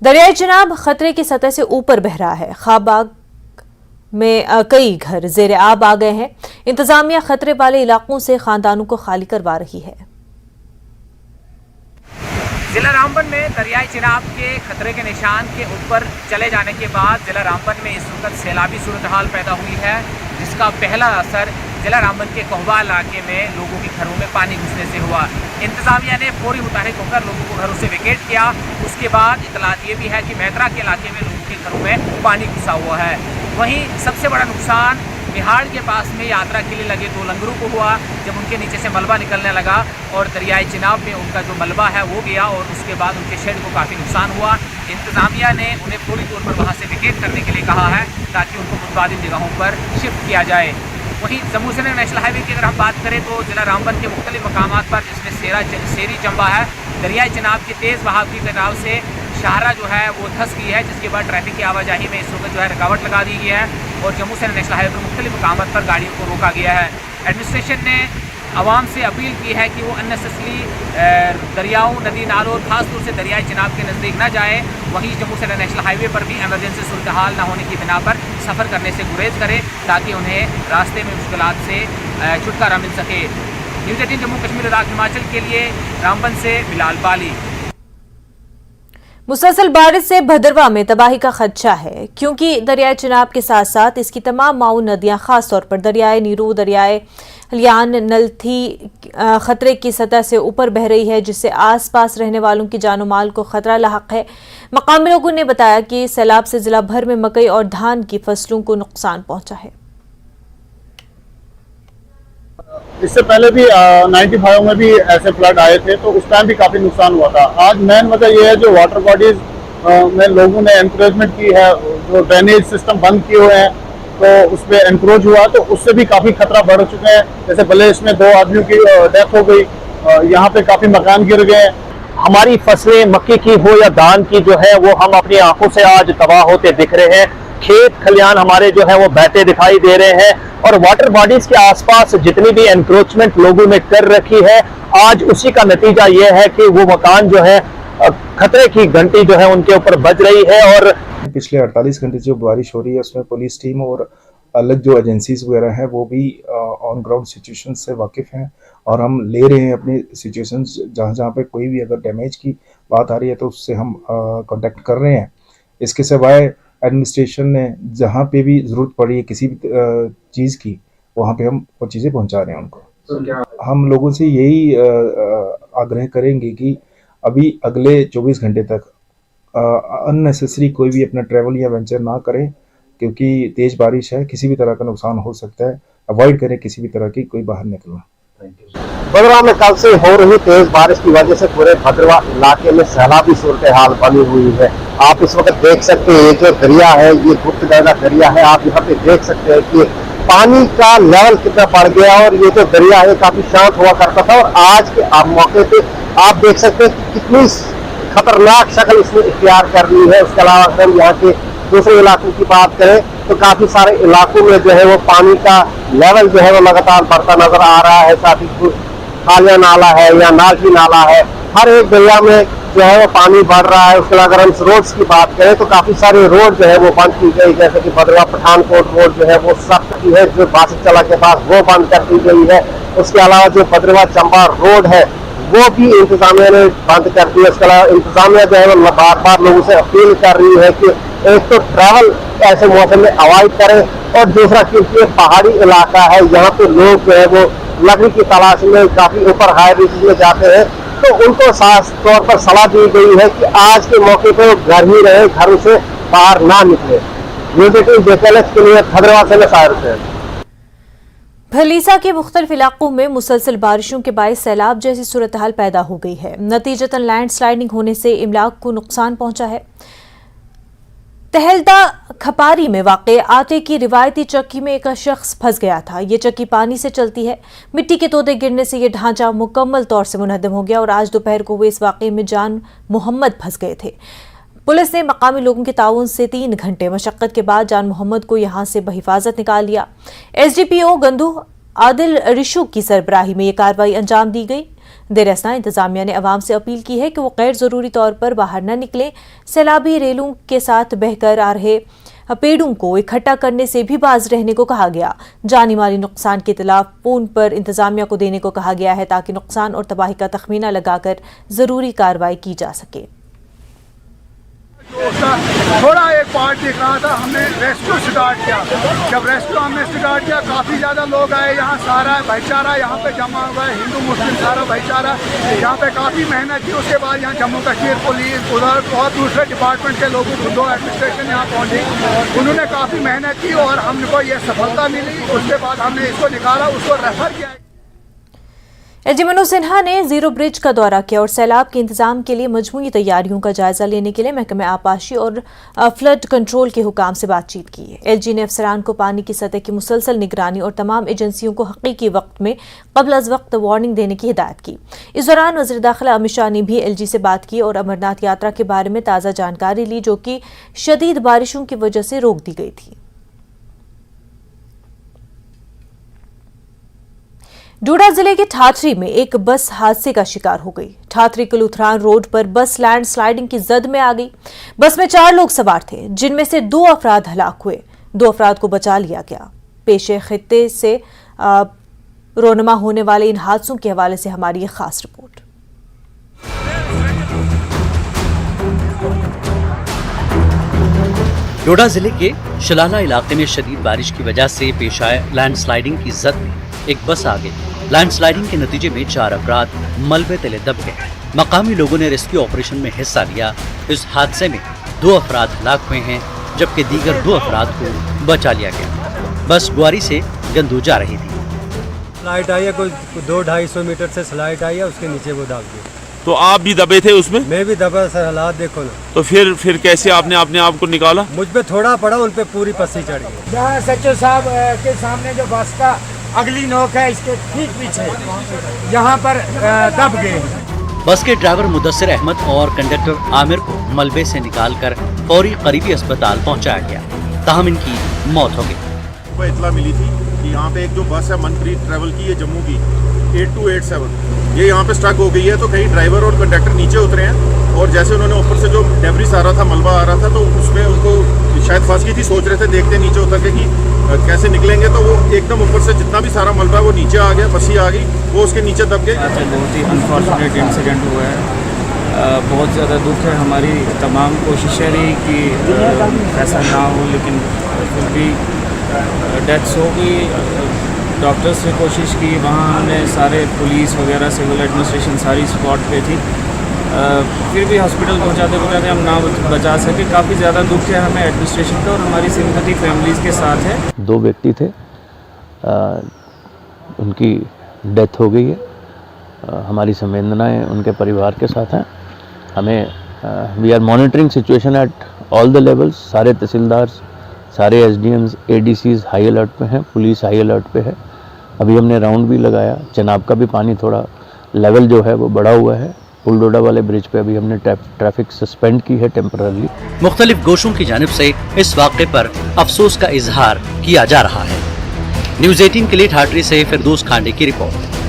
दरियाई चिनाब खतरे की सतह से ऊपर बह रहा है। खाबाग में कई घर जेर आब आ गए हैं। इंतजामिया खतरे वाले इलाकों से खानदानों को खाली करवा रही है। जिला रामबन में दरियाई चिनाब के खतरे के निशान के ऊपर चले जाने के बाद जिला रामबन में इस वक्त सैलाबी सूरत हाल पैदा हुई है, जिसका पहला असर जिला रामबन के कोहबा इलाके में लोगों के घरों में पानी घुसने से हुआ। इंतजामिया ने फौरी मुताहिक होकर लोगों को घरों से वेकेट किया। उसके बाद इतलात ये भी है कि मैत्रा के इलाके में लोगों के घरों में पानी घुसा हुआ है। वहीं सबसे बड़ा नुकसान बिहाड़ के पास में यात्रा के लिए लगे 2 लंगरों को हुआ, जब उनके नीचे से मलबा निकलने लगा और दरियाई चिनाब में उनका जो मलबा है वो गया और उसके बाद उनके शेड को काफ़ी नुकसान हुआ। इंतजामिया ने उन्हें पूरी तौर पर वहाँ से वेकेट करने के लिए कहा है ताकि उनको मुतबादिल जगहों पर शिफ्ट किया जाए। वहीं जम्मू श्रीनगर नेशनल हाईवे की अगर हम बात करें तो जिला रामबन के मुख्तलिफ मकामात पर, जिसमें सेरी चंबा है, दरियाई चिनाब के तेज़ बहाव की कटाव से शाहरा जो है वो धंस गई है, जिसके बाद ट्रैफिक की आवाजाही में इस वक्त जो है रुकावट लगा दी गई है और जम्मू श्रीनगर नेशनल हाईवे पर मुख्तलिफ मकामात पर गाड़ियों को रोका गया है। एडमिनिस्ट्रेशन ने आवाम से अपील की है कि वो अननेसेसरी दरियाओं, नदी नालों और ख़ासतौर से दरियाई चिनाब के नज़दीक ना जाए। वहीं जम्मू श्रीनगर नेशनल हाईवे पर भी एमरजेंसी सूरत हाल न होने की बिना पर सफ़र करने से गुरेज करें ताकि उन्हें रास्ते में मुश्किलात से छुटकारा मिल सके। न्यूज़ 18 जम्मू कश्मीर लद्दाख हिमाचल के लिए रामबन से बिलाल बाली। मुसलसल बारिश से भदरवा में तबाही का खदशा है, क्योंकि दरियाई चिनाब के साथ साथ इसकी तमाम माऊन नदियां, खास तौर पर दरियाए नीरू, दरियाए लियान, नलथी खतरे की सतह से ऊपर बह रही है, जिससे आसपास रहने वालों की जानो माल को खतरा लाहक है। मकामी लोगों ने बताया कि सैलाब से जिला भर में मकई और धान की फसलों को नुकसान पहुंचा है। इससे पहले भी 95 में भी ऐसे फ्लड आए थे, तो उस टाइम भी काफी नुकसान हुआ था। आज मेन वजह यह है जो वाटर बॉडीज में लोगों ने एनकरेजमेंट की है, जो ड्रेनेज सिस्टम बंद किए हुए हैं तो उस पर एनक्रोच हुआ, तो उससे भी काफी खतरा बढ़ चुके हैं। जैसे भले इसमें 2 आदमियों की डेथ हो गई, यहाँ पे काफी मकान गिर गए। हमारी फसलें मक्की की हो या धान की जो है वो हम अपनी आंखों से आज तबाह होते दिख रहे हैं। खेत खलियान हमारे जो है वो बहते दिखाई दे रहे हैं और वाटर बॉडीज के आसपास जितनी भी एनक्रोचमेंट लोगों ने कर रखी है, आज उसी का नतीजा ये है कि वो मकान जो है खतरे की घंटी जो है उनके ऊपर बज रही है। और पिछले 48 घंटे जो बारिश हो रही है उसमें पुलिस टीम और अलग जो एजेंसीज वगैरह हैं वो भी ऑन ग्राउंड सिचुएशन से वाकिफ़ हैं और हम ले रहे हैं अपनी सिचुएशंस। जहाँ पे कोई भी अगर डैमेज की बात आ रही है तो उससे हम कांटेक्ट कर रहे हैं। इसके सिवाय एडमिनिस्ट्रेशन ने जहाँ पे भी ज़रूरत पड़ी है किसी भी चीज़ की, वहाँ पे हम वो चीज़ें पहुँचा रहे हैं उनको। तो क्या हम लोगों से यही आग्रह करेंगे कि अभी अगले 24 घंटे तक अननेसेसरी कोई भी अपना ट्रैवल या वेंचर ना करें, क्योंकि तेज़ बारिश है, किसी भी तरह का नुकसान हो सकता है। अवॉइड करें किसी भी तरह की कोई बाहर निकलना। भदरवा में कल से हो रही तेज बारिश की वजह से पूरे भदरवा इलाके में सैलाबी सूरत हाल बनी हुई है। आप इस वक्त देख सकते हैं ये जो दरिया है, ये गुप्तगर्दा दरिया है। आप यहाँ पे देख सकते हैं कि पानी का लेवल कितना बढ़ गया और ये जो दरिया है काफी शांत हुआ करता था और आज के मौके पे आप देख सकते हैं कि कितनी खतरनाक शक्ल इसने इख्तियार कर ली है। उसके अलावा अगर यहाँ के दूसरे इलाकों की बात करें तो काफी सारे इलाकों में जो है वो पानी का लेवल जो है वो लगातार बढ़ता नजर आ रहा है। साथ ही खालिया नाला है या नागी नाला है, हर एक दरिया में जो है वो पानी बढ़ रहा है। उसके अलावा अगर हम रोड्स की बात करें तो काफी सारे रोड जो है वो बंद की गई, जैसे कि भदरवा पठानकोट रोड जो है वो सख्त की है, जो बासिकचला के पास वो बंद कर दी गई है। उसके अलावा जो भदरवा चंबा रोड है वो भी इंतजामिया ने बंद कर दी है। उसके अलावा इंतजामिया जो है वो बार बार लोगों से अपील कर रही है कि एक तो ट्रैवल ऐसे मौसम में अवॉइड करें और दूसरा क्योंकि ये पहाड़ी इलाका है, यहाँ पे लोग जो है वो लकड़ी की तलाश में काफी ऊपर हाई रीचेस में जाते हैं, तो उनको खास तौर पर सलाह दी गई है कि आज के मौके पर घर ही रहे, घरों से बाहर ना निकले। न्यूज़ 18 के लिए भदरवा से साइरस है। भलीसा के मुख्तलिफ इलाकों में मुसलसल बारिशों के बायस सैलाब जैसी सूरत हाल पैदा हो गई है। नतीजतन लैंडस्लाइडिंग होने से इमलाक को नुकसान पहुंचा है। तहलदा खपारी में वाक़े आटे की रिवायती चक्की में एक शख्स फंस गया था। ये चक्की पानी से चलती है। मिट्टी के तोदे गिरने से ये ढांचा मुकम्मल तौर से मुनहदम हो गया और आज दोपहर को हुए इस वाक़े में जान मोहम्मद फंस गए थे। पुलिस ने मकामी लोगों के ताउन से 3 घंटे मशक्कत के बाद जान मोहम्मद को यहां से बहिफाजत निकाल लिया। SDPO गंदू आदिल रिशु की सरबराही में ये कार्रवाई अंजाम दी गई। देर असना इंतजामिया ने अवाम से अपील की है कि वो गैर जरूरी तौर पर बाहर न निकलें। सैलाबी रेलों के साथ बहकर आ रहे पेड़ों को इकट्ठा करने से भी बाज रहने को कहा गया। जानी माली नुकसान के खिलाफ फोन पर इंतजामिया को देने को कहा गया है ताकि नुकसान और तबाही का तखमीना लगाकर जरूरी कार्रवाई की जा सके। थोड़ा एक पार्ट दिख रहा था, हमने रेस्क्यू स्टार्ट किया। जब रेस्क्यू हमने स्टार्ट किया, काफ़ी ज़्यादा लोग आए, यहाँ सारा भाईचारा यहाँ पे जमा हुआ है, हिंदू मुस्लिम सारा भाईचारा यहाँ पे काफ़ी मेहनत की। उसके बाद यहाँ जम्मू कश्मीर पुलिस, उधर और दूसरे डिपार्टमेंट के लोगों को, दो एडमिनिस्ट्रेशन यहाँ पहुँची, उन्होंने काफ़ी मेहनत की और हमको ये सफलता मिली। उसके बाद हमने इसको निकाला, उसको रेफर किया। एलजी मनोज सिन्हा ने जीरो ब्रिज का दौरा किया और सैलाब के इंतजाम के लिए मजमूई तैयारियों का जायजा लेने के लिए महकमे आपाशी और फ्लड कंट्रोल के हुकाम से बातचीत की। एलजी ने अफसरान को पानी की सतह की मुसलसल निगरानी और तमाम एजेंसियों को हकीकी वक्त में कबल अज वक्त वार्निंग देने की हिदायत की। इस दौरान वज़ीर दाखिला अमित शाह ने भी एलजी से बात की और अमरनाथ यात्रा के बारे में ताज़ा जानकारी ली, जो कि शदीद बारिशों की वजह से रोक दी गई थी। डोडा जिले के ठाठरी में एक बस हादसे का शिकार हो गई। ठाठरी कलूथरान रोड पर बस लैंड स्लाइडिंग की जद में आ गई। बस में 4 लोग सवार थे, जिनमें से 2 अफराद हलाक हुए। 2 अफराद को बचा लिया गया। पेशे खित्ते से रोनमा होने वाले इन हादसों के हवाले से हमारी ये खास रिपोर्ट। डोडा जिले के शलाला इलाके में शदीद बारिश की वजह से पेश आए लैंडस्लाइडिंग की जद में एक बस आ गई। लैंडस्लाइडिंग के नतीजे में 4 अफराद मलबे तले दब गए। मकामी लोगों ने रेस्क्यू ऑपरेशन में हिस्सा लिया। इस हादसे में 2 अफराद हलाक हुए हैं, जबकि दीगर 2 अफराद को बचा लिया गया। बस ग्वारी से गंदू जा रही थी। स्लाइड आई है, कोई 200-250 मीटर से स्लाइड आई है, उसके नीचे वो दाग गई। तो आप भी दबे थे उसमें? मैं भी दबा सर, हालात देखो ना। तो फिर कैसे आपने अपने आप को निकाला? मुझ पे थोड़ा पड़ा, उन पे पूरी पस्सी चढ़ गई। यहाँ सचिव साहब के सामने जो बस का अगली नोक है, इसके ठीक पीछे यहाँ पर दब गए। बस के ड्राइवर मुदस्सिर अहमद और कंडक्टर आमिर को मलबे से निकालकर फौरी करीबी अस्पताल पहुंचाया गया, ताहम इनकी मौत हो गई। को इतला मिली थी कि यहाँ पे एक जो बस है मनप्रीत ट्रैवल की, ये जम्मू की 8287, ये यहाँ पे स्टक हो गई है। तो कहीं ड्राइवर और कंडक्टर नीचे उतरे हैं और जैसे उन्होंने ऊपर से जो डेब्रिस आ रहा था, मलबा आ रहा था, तो उसमें उनको शायद फंस गई थी। सोच रहे थे देखते नीचे उतर के कि कैसे निकलेंगे, तो वो एकदम ऊपर से जितना भी सारा मलबा है वो नीचे आ गया, बसी आ गई, वो उसके नीचे दब गए। बहुत ही अनफॉर्चुनेट इंसिडेंट हुआ है। बहुत ज़्यादा दुख है। हमारी तमाम कोशिशें रही कि ऐसा ना हो, लेकिन फिर भी डेथ्स हो गई। डॉक्टर्स ने कोशिश की, वहाँ हमने सारे पुलिस वगैरह सिविल एडमिनिस्ट्रेशन सारी स्पॉट पे थी, फिर भी हॉस्पिटल पहुँचाते हम ना बचा सके। काफ़ी ज़्यादा दुख है हमें एडमिनिस्ट्रेशन का और हमारी सिंपैथी फैमिलीज़ के साथ है। 2 व्यक्ति थे, उनकी डेथ हो गई है। हमारी संवेदनाएं उनके परिवार के साथ हैं। हमें we are monitoring situation at all the levels. सारे तहसीलदार, सारे एसडीएम्स, एडीसीज हाई अलर्ट पे हैं, पुलिस हाई अलर्ट पे है। अभी हमने राउंड भी लगाया। चनाब का भी पानी थोड़ा लेवल जो है वो बढ़ा हुआ है। पुलडोडा वाले ब्रिज पे अभी हमने ट्रैफिक सस्पेंड की है टेम्पररी। मुख्तलिफ गोशों की जानिब से इस वाक़े पर अफसोस का इजहार किया जा रहा है। न्यूज़ 18 के लिए ठाठरी से फिरदौस खांडे की रिपोर्ट।